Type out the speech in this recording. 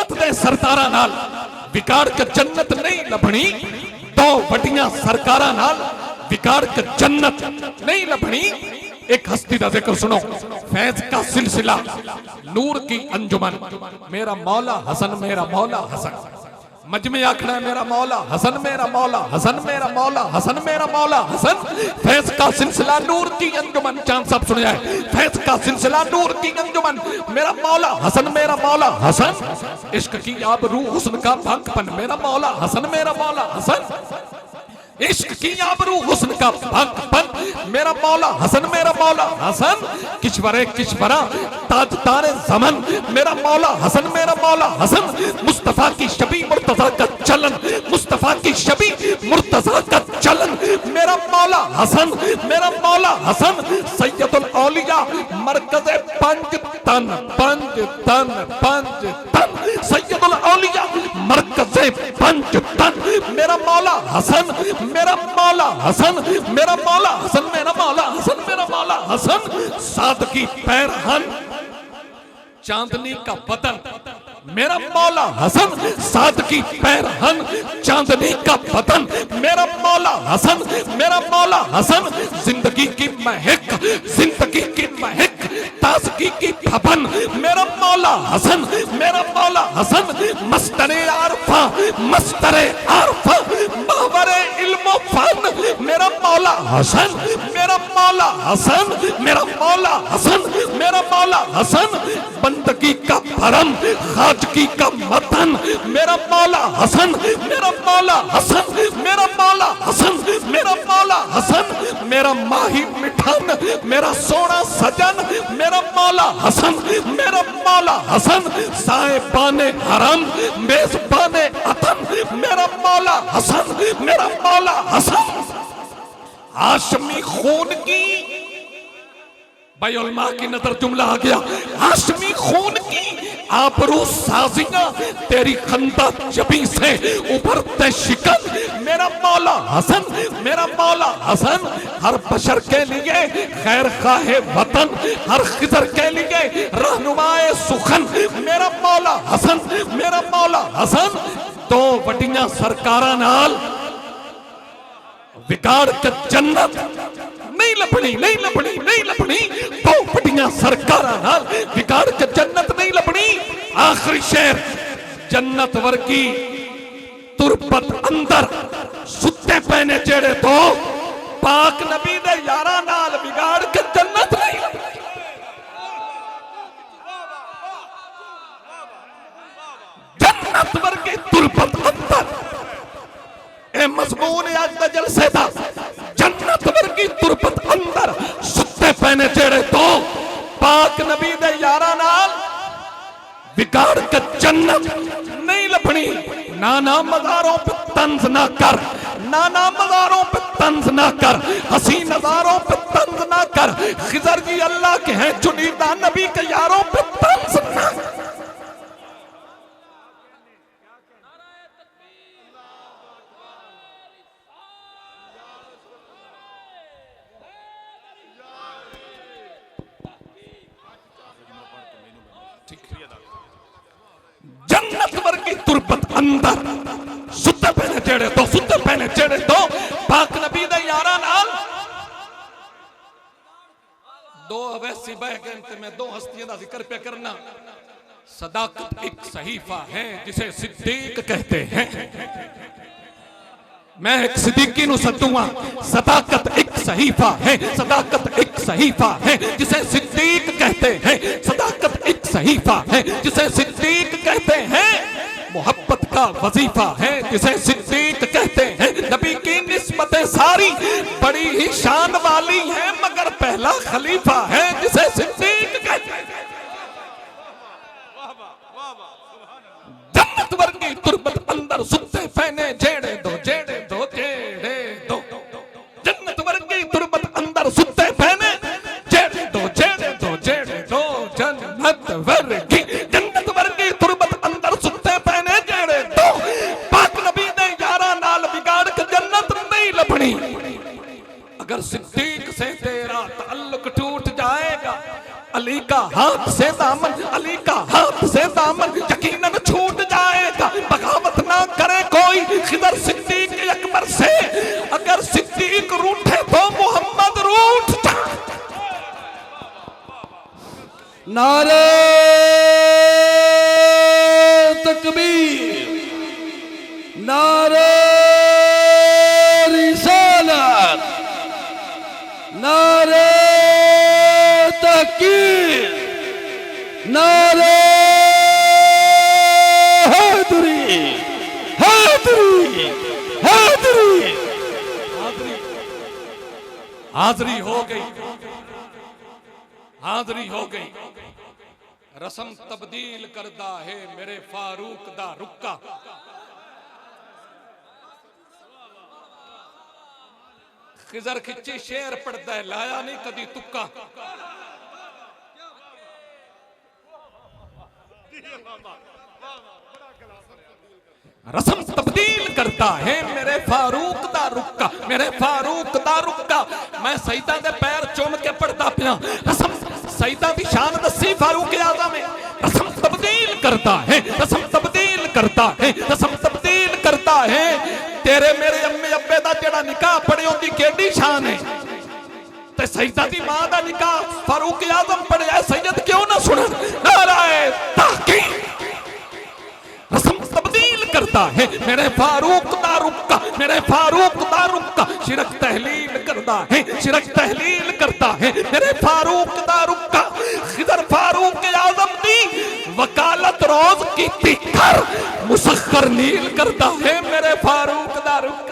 जन्नत दे सरदारां नाल विगाड़ के जन्नत नहीं लभनी। दो वड्डियां सरकारां नाल विगाड़ के जन्नत नहीं लभनी। एक हस्ती का जिक्र सुनो, फैज का सिलसिला, नूर की अंजुमन, मेरा मौला हसन, मेरा मौला हसन। मजमे आखना है मेरा मौला हसन, मेरा मौला हसन, मेरा मौला हसन, मेरा मौला हसन। फैज का सिलसिला नूर की अंजुमन, चांद साहब सुनिया है, फैज का सिलसिला नूर की अंजुमन, मेरा मौला हसन, मेरा मौला हसन। इश्क की आबरू हुस्न का भंगपन, मेरा मौला हसन, मेरा मौला हसन। इश्क की आबरू हुस्न का भंगपन, मेरा मौला हसन, मेरा मौला हसन। किश्वरे किश्वरा ताजदारे ज़मन, मेरा मौला हसन, मेरा मौला हसन। मुस्तफा की शबी मुर्तजा का चलन, मुस्तफा की शबी मुर्तजा का चलन, मेरा मौला हसन, मेरा मौला हसन। सैयदुल औलिया मरकज़े पंज तन, पंज तन, पंज तन, सैयदुल औलिया मरकज़े पंज तन, मेरा मौला हसन, मेरा मौला हसन, मेरा मौला हसन, मेरा मौला हसन, मेरा मौला हसन। सादगी पैरहन, चांदनी का बदन, मेरा मौला हसन। सादगी पैरहन, चांदनी का बदन, मेरा मौला हसन, मेरा मौला हसन। जिंदगी की महक, जिंदगी की महक, ताजगी की फबन, मेरा मौला हसन, मेरा मौला हसन। मस्तरे आरफा, मस्तरे आरफा, महवरे इल्मो फन, मेरा मौला हसन, मेरा मौला हसन, मेरा मौला हसन, मेरा मौला हसन। बंदगी का भरम, खाजगी का मतन, मेरा मौला हसन, मेरा मौला हसन, मेरा मौला हसन, मेरा मौला हसन। मेरा माही मिठान, मेरा सोना सजन, मेरा मौला हसन, मेरा मौला हसन। साहिबाने हरम, मेजबाने अतन, मेरा मौला हसन, मेरा मौला हसन। हाशमी खून की, भाई उलमा की नजर जुमला आ गया, हाशमी खून की आबरू साजियां तेरी खंदा जबी से उभरते शिकन, मेरा मौला हसन, मेरा मौला हसन। हर बशर के लिए खैर खाहे वतन, हर खिजर के लिए रहनुमाए सुखन, मेरा मौला हसन, मेरा मौला हसन। दो वड्डियां सरकारां नाल विगाड़ के जन्नत नहीं लभनी, नहीं लभनी, नहीं लभनी। दो वड्डियां सरकारां नाल विगाड़ के जन्नत नहीं लभनी। आखिरी शेर, जन्नत वर्गी तुरबत अंदर सुते पैने जेड़े तो पाक नबी दे यारां नाल विगाड़ के जन्नत नहीं लभनी। जन्नत वर्गी तुरबत अंदर, ए मज़मून आज दा जलसे दा। जन्नत वर्गी तुरबत अंदर सुते पैने जेड़े तो पाक नबी दे यारां नाल बिगाड़ के जन्नत नहीं लभनी। नाना मज़ारों पे तंज ना कर, नाना मज़ारों पे तंज ना कर, हसी नज़ारों पे तंज ना कर। खिजर जी अल्लाह के हैं चुनीदा, नबी के यारों पे तंज ना कर। जन्नत वर्गी तुरबत अंदर सुते पहने जेड़े तो, सुते पहने जेड़े तो पाक नबी दे यारां नाल। दो अवैसी बह गए थे, मैं दो हस्तियां दा जिक्र पे करना। सदाकत एक सहीफा है जिसे सिद्दीक कहते हैं। मैं एक सिद्दीकी नु सदूंगा। सदाकत एक सहीफा है, सदाकत एक सहीफा है जिसे सिद्दीक कहते हैं। सदाकत एक सहीफा है जिसे सिद्दीक कहते हैं। मोहब्बत का वजीफा है जिसे सिद्दीक कहते हैं। नबी की निस्बतें सारी बड़ी ही शान वाली है, मगर पहला खलीफा है जिसे सिद्दीक कहते हैं। जन्नत वर्गी तुरबत अंदर सुते फैने जेड़े दो, जेड़े दो, जेड़े दो। जन्नत वर्गी तुरबत अंदर सुते फैने जेड़े दो, जेड़े दो, जेड़े दो। जन्नत वर्गी, जन्नत वर्गी तुरबत अंदर सुते फैने जेड़े दो पाक नबी दे यारां नाल बिगाड़ के जन्नत नहीं लभनी। अगर सिद्दीक से तेरा ताल्लुक टूट जाएगा, अली का हाथ से दामन, अली का हाथ से दामन यकीनन छूट नारे तकबीर, नारे रिसालत, नारे तहकीर, नारे हैदरी, हैदरी, हैदरी। हाजरी हो गई, हाजरी हो गई। रस्म तब्दील करदा है मेरे फारूक दा रुक्का। खिजर खिच्ची शेर पढ़दा है, लाया नहीं कदी तुक्का। रस्म तब्दील करता है मेरे फारूक दा रुक्का, मेरे फारूक दा रुक्का। मैं सईदा दे पैर चुम के पढ़दा पिया। रस्म सईदा दी शान दसी फारूक आज़म है। रस्म तब्दील करता है, रस्म तब्दील करता है, रस्म तब्दील करता है। तेरे मेरे अम्मे अब्बे दा जेड़ा निकाह पढ़े उनकी केडी शान है, ते सईदा दी मां दा निकाह फारूक आज़म पढ़े। सैयद क्यों ना सुनन नाराए तहकीर। रस्म तब्दील करता है मेरे फारूक दा रुक्का, मेरे फारूक दा रुक्का। शिरक तहलील करता है, शिरक तहलील करता है मेरे फारूक दा रुक्का। खिदर फारूक आज़म दी वकालत रोज की कर मुसख्खर नील करता है मेरे फारूक दा रुक्का।